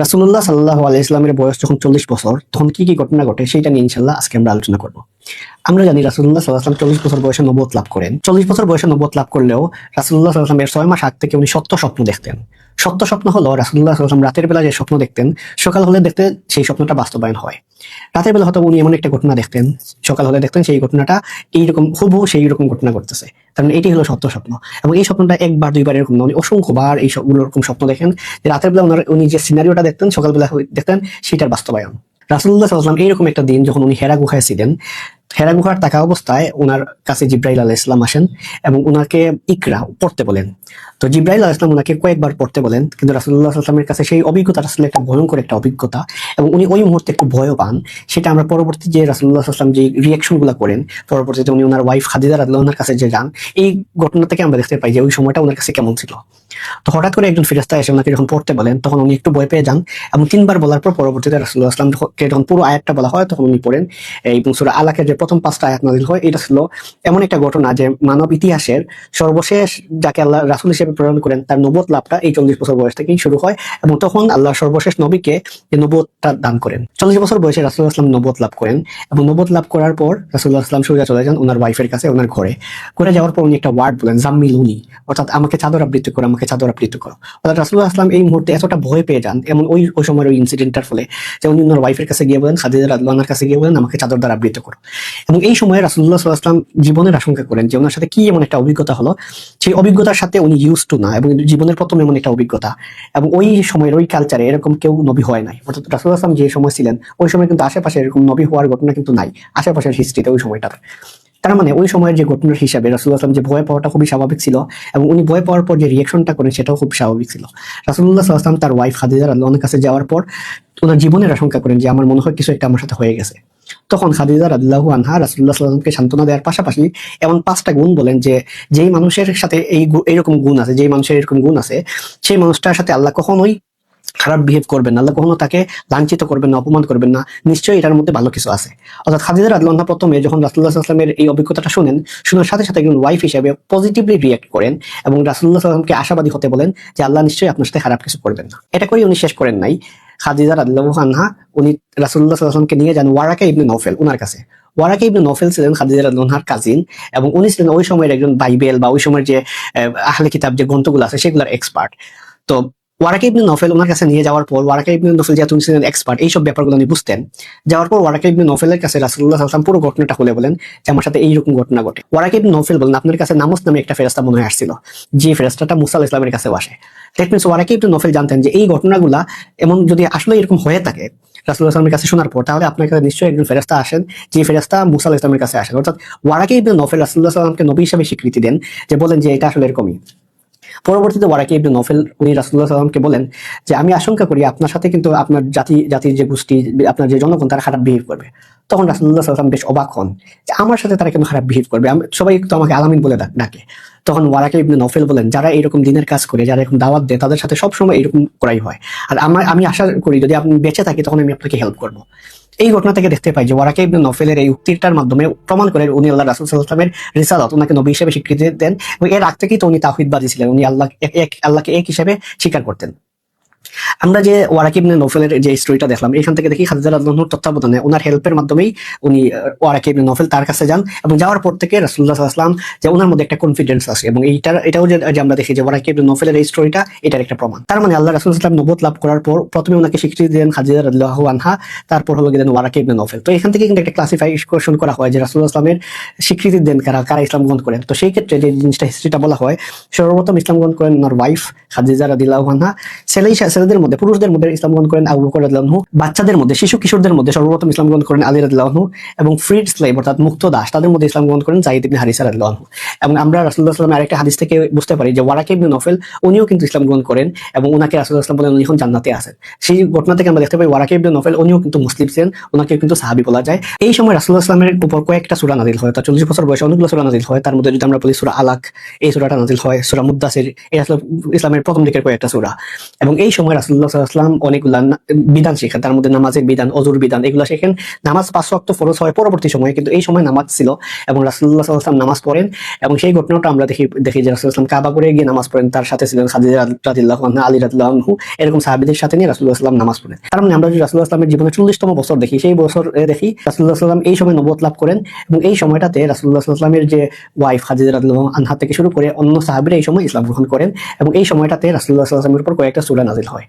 রাসূলুল্লাহ সাল্লাল্লাহু আলাইহি ওয়াসাল্লামের বয়স যখন 40 বছর, তখন কি কি ঘটনা ঘটে সেটা নিয়ে ইনশাআল্লাহ আজকে আমরা আলোচনা করব। আমরা জানি রাসূলুল্লাহ সাল্লাল্লাহু আলাইহি ওয়াসাল্লাম 40 বছর বয়সে নবুয়ত লাভ করেন। 40 বছর বয়সে নবুয়ত লাভ করলেও রাসূলুল্লাহ সাল্লাল্লাহু আলাইহি ওয়াসাল্লামের 6 মাস আগ থেকে উনি সত্য স্বপ্ন দেখতেন। সত্য স্বপ্ন হলো রাসূলুল্লাহ সাল্লাল্লাহু আলাইহি ওয়াসাল্লাম রাতের বেলা যে স্বপ্ন দেখতেন, সকাল হলে দেখতে সেই স্বপ্নটা বাস্তবায়ন হয়। রাতের বেলা হয়তো উনি এমন একটা ঘটনা দেখতেন, সকাল হলে দেখতেন সেই ঘটনাটা এইরকম হুবহু সেই রকম ঘটনা ঘটতেছে। তার মানে এটি হলো সত্য স্বপ্ন। এবং এই স্বপ্নটা একবার দুইবার এরকম না, উনি অসংখ্যবার এই সবগুলো এরকম স্বপ্ন দেখেন যে রাতের বেলা উনি যে সিনারিওটা দেখতেন সকালবেলা দেখতেন সেটার বাস্তবায়ন। রাসূলুল্লাহ সাল্লাল্লাহু আলাইহি ওয়াসাল্লাম এইরকম একটা দিন যখন উনি হেরা গুহায় ছিলেন, হেরা গুহার থাকা অবস্থায় ওনার কাছে জিব্রাইল আলাইহিস সালাম আসেন এবং ওনাকে ইকরা পড়তে বলেন। তো জিব্রাইল আলাইহিস সালাম ওনাকে কয়েকবার পড়তে বলেন, কিন্তু রাসূলুল্লাহ সাল্লাল্লাহু আলাইহি ওয়াসাল্লামের কাছে সেই অভিজ্ঞতাটা আসলে একটা ভয়ঙ্কর একটা অভিজ্ঞতা এবং উনি ওই মুহূর্তে একটু ভয়ও পান। সেটা আমরা পরবর্তী যে রাসূলুল্লাহ সাল্লাল্লাহু আলাইহি ওয়াসাল্লাম যে রিঅ্যাকশন গুলো করেন, পরবর্তীতে উনি ওনার ওয়াইফ খাদিজা রাদিয়াল্লাহু আনহার কাছে যে যান, এই ঘটনা থেকে আমরা দেখতে পাই যে ওই সময়টা ওনার কাছে কেমন ছিল। তো হঠাৎ করে একজন ফেরেশতা এসে ওনাকে যখন পড়তে বলেন, তখন উনি একটু ভয় পেয়ে যান এবং 3বার বলার পর পরবর্তীতে রাসূলুল্লাহ সাল্লাল্লাহু আলাইহি ওয়াসাল্লামকে যখন পুরো আয়াতটা বলা হয় তখন উনি পড়েন। এই সূরা আলাকের যে প্রথম 5টা আয়াত নাযিল হয়, এটা ছিল এমন একটা ঘটনা যে মানব ইতিহাসের সর্বশেষ যাকে আল্লাহ রাসূল হিসেবে প্রেরণ করেন তার নবুয়ত লাভটা এই 40 বছর বয়স থেকেই শুরু হয় এবং তখন আল্লাহ সর্বশেষ নবীকে এই নবুয়তটা দান করেন। 40 বছর বয়সে রাসূলুল্লাহ সাল্লাল্লাহু আলাইহি ওয়াসাল্লাম নবুয়ত লাভ করেন এবং নবুয়ত লাভ করার পর রাসূলুল্লাহ সাল্লাল্লাহু আলাইহি ওয়াসাল্লাম সোজা চলে যান ওনার ওয়াইফের কাছে, ওনার ঘরে। ঘরে যাওয়ার পর উনি একটা ওয়ার্ড বলেন, জাম্মিলুনি, অর্থাৎ আমাকে চাদর আবৃত করো, আমাকে চাদর আবৃত করো। অর্থাৎ রাসূলুল্লাহ সাল্লাল্লাহু আলাইহি ওয়াসাল্লাম এই মুহূর্তে এতটা ভয় পেয়ে যান, এমন ওই সময়ের ওই ইনসিডেন্টটার ফলে, যে উনি ওনার ওয়াইফের কাছে গিয়ে বলেন, খাদিজা রাদিয়াল্লাহু আনহার কাছে গিয়ে বলেন আমাকে চাদর দ্বারা আবৃত করো। এবং এই সময় রাসূলুল্লাহ সাল্লাল্লাহু আলাইহি ওয়াসাল্লাম জীবনের আশঙ্কা করেন যে ওনার সাথে কি এমন একটা অভিজ্ঞতা হলো, সেই অভিজ্ঞতার সাথে উনি ইউজ টু না এবং জীবনের প্রথম এমন একটা অভিজ্ঞতা। এবং ওই সময়ের ওই কালচারে এরকম কেউ নবী হয় নাই, অর্থাৎ রাসূলুল্লাহ সাল্লাল্লাহু আলাইহি ওয়াসাল্লাম যে সময় ছিলেন ওই সময় কিন্তু আশেপাশে এরকম নবী হওয়ার ঘটনা কিন্তু নাই আশেপাশের হিস্ট্রিতে ওই সময়টার। তার মানে ওই সময়ের যে ঘটনার হিসাবে রাসূলুল্লাহ সাল্লাল্লাহু আলাইহি ওয়াসাল্লাম যে ভয় পাওয়াটা খুবই স্বাভাবিক ছিল এবং উনি ভয় পাওয়ার পর যে রিঅ্যাকশনটা করেন সেটাও খুব স্বাভাবিক ছিল। রাসূলুল্লাহ সাল্লাল্লাহু আলাইহি ওয়াসাল্লাম তার ওয়াইফ খাদিজা রাদিয়াল্লাহু আনহার কাছে যাওয়ার পর ওনার জীবনের আশঙ্কা করেন যে আমার মনে হয় কিছু একটা আমার সাথে হয়ে গেছে। তখন খাদিজা রাদিয়াল্লাহু আনহা রাসূলুল্লাহ সাল্লাল্লাহু আলাইহি ওয়াসাল্লামকে সান্ত্বনা দেওয়ার পাশাপাশি এমন 5টা গুণ বলেন যে যেই মানুষের সাথে এইরকম গুণ আছে, যেই মানুষের এরকম গুণ আছে, সেই মানুষটার সাথে আল্লাহ কখনোই খারাপ বিহেভ করবেন না, আল্লাহ কখনো তাকে লাঞ্ছিত করবেন না, অপমান করবেন না, নিশ্চয়ই এটার মধ্যে ভালো কিছু আছে। অর্থাৎ খাদিজা রাদিয়াল্লাহু আনহা প্রথমে যখন রাসূলুল্লাহ সাল্লাল্লাহু আলাইহি ওয়াসাল্লামের এই অভিজ্ঞতাটা শোনার সাথে সাথে একজন ওয়াইফ হিসেবে পজিটিভলি রিঅ্যাক্ট করেন এবং রাসূলুল্লাহ সাল্লাল্লাহু আলাইহি ওয়াসাল্লামকে আশাবাদী হতে বলেন যে আল্লাহ নিশ্চয়ই আপনার সাথে খারাপ কিছু করবেন না। এটা করেই উনি শেষ করেন নাই। খাদিজা রাদিয়াল্লাহু আনহা উনি রাসূলুল্লাহ সাল্লাল্লাহু আলাইহি ওয়াসাল্লামকে নিয়ে যান ওয়ারাকা ইবনে নওফেল ওনার কাছে। ওয়ারাকা ইবনে নওফেল ছিলেন খাদিজা রাদিয়াল্লাহু আনহার কাজিন এবং উনি ছিলেন ওই সময়ের একজন বাইবেল বা ওই সময়ের যে আহলে কিতাব যে গ্রন্থগুলো আছে সেগুলোর এক্সপার্ট। তো ওয়ারাকা ইবনে নওফেল ওনার কাছে নিয়ে যাওয়ার পর ওয়ারাকা ইবনে নওফেল যেহেতু উনি ছিলেন এক্সপার্ট এইসব ব্যাপারগুলো উনি বুঝতেন, যাওয়ার পর ওয়ারাকা ইবনে নওফেলের কাছে রাসূলুল্লাহ সাল্লাল্লাহু আলাইহি ওয়াসাল্লাম পুরো ঘটনাটা খুলে বলেন যে আমার সাথে এইরকম ঘটনা ঘটে। ওয়ারাকা ইবনে নওফেল বলেন আপনার কাছে নামুস নামে একটা ফেরেশতা মনে হয় আসছিল, যে ফেরেশতাটা মুসা আলাইহিস সালামের কাছেও আসে। দ্যাট মিন্স ওয়ারাকা ইবনে নওফেল জানতেন যে এই ঘটনাগুলা এমন যদি আসলে এরকম হয়ে থাকে রাসূলুল্লাহ সাল্লাল্লাহু আলাইহি ওয়াসাল্লামের কাছে শোনার পর, তাহলে আপনার কাছে নিশ্চয়ই একজন ফেরেশতা আসেন, যে ফেরেশতা মুসা আলাইহিস সালামের কাছে আসেন। অর্থাৎ ওয়ারাকা ইবনে নওফেল রাসূলুল্লাহ সাল্লাল্লাহু আলাইহি ওয়াসাল্লামকে নবী হিসেবে স্বীকৃতি দেন, যে বলেন যে এটা আসলে এরকমই। পরবর্তীতে ওয়ারাকা ইবনে নওফেল উনি রাসূলুল্লাহ সাল্লাল্লাহু আলাইহি ওয়াসাল্লামকে বলেন যে আমি আশঙ্কা করি আপনার সাথে কিন্তু আপনার জাতির যে গোষ্ঠী, আপনার যে জনগণ তারা খারাপ বিহেভ করবে। তখন রাসূলুল্লাহ সাল্লাল্লাহু আলাইহি ওয়াসাল্লাম বেশ অবাক হন যে আমার সাথে তারা কেন খারাপ বিহেভ করবে, সবাই তো আমাকে আলামিন বলে ডাকে। তখন ওয়ারাকা ইবনে নওফেল বলেন যারা এরকম দিনের কাজ করে, যারা এরকম দাওয়াত দেয়, তাদের সাথে সবসময় এরকম করাই হয়। আর আমি আশা করি যদি আপনি বেঁচে থাকি তখন আমি আপনাকে হেল্প করবো। এই ঘটনা থেকে দেখতে পাই যে ওয়ারাকা ইবনে নওফেলের এই উক্তিটার মাধ্যমে প্রমাণ করে উনি আল্লাহ রাসূল সাল্লাল্লাহু আলাইহি ওয়াসাল্লামের রিসালাত, ওনাকে নবী হিসেবে স্বীকৃতি দেন এবং এর আগ থেকেই তো উনি তাওহীদবাদী ছিলেন, উনি আল্লাহকে এক হিসেবে স্বীকার করতেন। আমরা যে ওয়ারাকা ইবনে নওফেলের যে স্টোরিটা দেখলাম, এখান থেকে দেখি খাদিজা রাদিয়াল্লাহু আনহার তত্ত্বাবধানে ওনার হেল্পের মাধ্যমেই উনি ওয়ারাকা ইবনে নওফেল তার কাছে যান এবং যাওয়ার পর থেকে রাসূলুল্লাহ সাল্লাল্লাহু আলাইহি ওয়াসাল্লাম যে ওনার মধ্যে একটা কনফিডেন্স আছে এবং এটাও যে আমরা দেখি যে ওয়ারাকা ইবনে নওফেলের এই স্টোরিটা এটার একটা প্রমাণ। তার মানে আল্লাহ রাসূল সাল্লাল্লাহু আলাইহি ওয়াসাল্লাম নবুয়ত লাভ করার পর প্রথমে ওনাকে স্বীকৃতি দেন খাদিজা রাদিয়াল্লাহু আনহা, তারপর হলো দেন ওয়ারাকা ইবনে নওফেল। তো এখান থেকে কিন্তু একটা ক্লাসিফিকেশন করা হয় যে রাসূলুল্লাহ সাল্লাল্লাহু আলাইহি ওয়াসাল্লামের স্বীকৃতি দেন কারা ইসলাম গ্রহণ করেন। তো সেই ক্ষেত্রে যে জিনিসটা হিস্ট্রিটা বলা হয়, সর্বপ্রথম ইসলাম গ্রহণ করেন ওনার ওয়াইফ খাদিজা রাদিয়াল্লাহু আনহা। ছেলেদের মধ্যে পুরুষদের মধ্যে ইসলাম গ্রহণ করেন আবু বকর রাদিয়াল্লাহু আনহু, বাচ্চাদের মধ্যে শিশু কিশোরদের মধ্যে সর্বপ্রথম ইসলাম গ্রহণ করেন আলী রাদিয়াল্লাহু আনহু এবং ফ্রিড স্লেভ অর্থাৎ মুক্ত দাস তাদের মধ্যে ইসলাম গ্রহণ করেন যায়েদ ইবনে হারিসা রাদিয়াল্লাহু আনহু। এবং আমরা রাসূলুল্লাহ সাল্লাল্লাহু আলাইহি ওয়াসাল্লামের আরেকটা হাদিস থেকে বুঝতে পারি যে ওয়ারাকা ইবনে নওফেল উনিও কিন্তু ইসলাম গ্রহণ করেন এবং ওনাকে রাসূলুল্লাহ সাল্লাল্লাহু আলাইহি ওয়াসাল্লাম বলেন উনি এখন জান্নাতে আছেন। সেই ঘটনা থেকে আমরা দেখতে পাই ওয়ারাকা ইবনে নওফেল উনিও কিন্তু মুসলিম ছিলেন, ওনাকে কিন্তু সাহাবী বলা যায়। এই সময় রাসূলুল্লাহ সাল্লাল্লাহু আলাইহি ওয়াসাল্লামের উপর কয়েকটা সূরা নাযিল হয়। তার 40 বছর বয়সে অনেকগুলো সূরা নাযিল হয়। তার মধ্যে যদি আমরা বলি সূরা আলাক, এই সূরাটা নাযিল হয়, সূরা মুদ্দাসির, এই আসলে ইসলামের প্রথম দিকের কয়েকটা সূরা। এবং এই সময় রাসূলুল্লাহ সাল্লাল্লাহু আলাইহি ওয়াসাল্লাম অনেকগুলা বিধান শেখেন, তার মধ্যে নামাজের বিধান, অজুর বিধান, এগুলো শেখেন। নামাজ 5 ওয়াক্ত ফরজ হয় পরবর্তী সময়ে, কিন্তু এই সময় নামাজ ছিল এবং রাসূলুল্লাহ সাল্লাল্লাহু আলাইহি ওয়াসাল্লাম নামাজ পড়েন। এবং সেই ঘটনাটা আমরা দেখি যে রাসূলুল্লাহ সাল্লাল্লাহু আলাইহি ওয়াসাল্লাম কাবা করে গিয়ে নামাজ পড়েন, তার সাথে ছিলেন খাদিজা রাদিয়াল্লাহু আনহা, আলী রাদিয়াল্লাহু আনহু, এরকম সাহাবীদের সাথে নিয়ে রাসূলুল্লাহ সাল্লাল্লাহু আলাইহি ওয়াসাল্লাম নামাজ পড়েন। তার মানে আমরা যদি রাসূলুল্লাহ সাল্লাল্লাহু আলাইহি ওয়াসাল্লামের জীবনের 40তম বছর দেখি, সেই বছর দেখি রাসূলুল্লাহ সাল্লাল্লাহু আলাইহি ওয়াসাল্লাম এই সময় নবুয়ত লাভ করেন এবং এই সময়টাতে রাসূলুল্লাহ সাল্লাল্লাহু আলাইহি ওয়াসাল্লামের যে ওয়াইফ খাদিজা রাদিয়াল্লাহু আনহা থেকে শুরু করে অন্য সাহাবীরা এই সময় ইসলাম গ্রহণ করেন এবং এই সময়টাতে রাসূলুল্লাহ সাল্লাল্লাহু আলাইহি ওয়াসাল্লামের উপর কয়েকটা সূরা নাযিল হয়।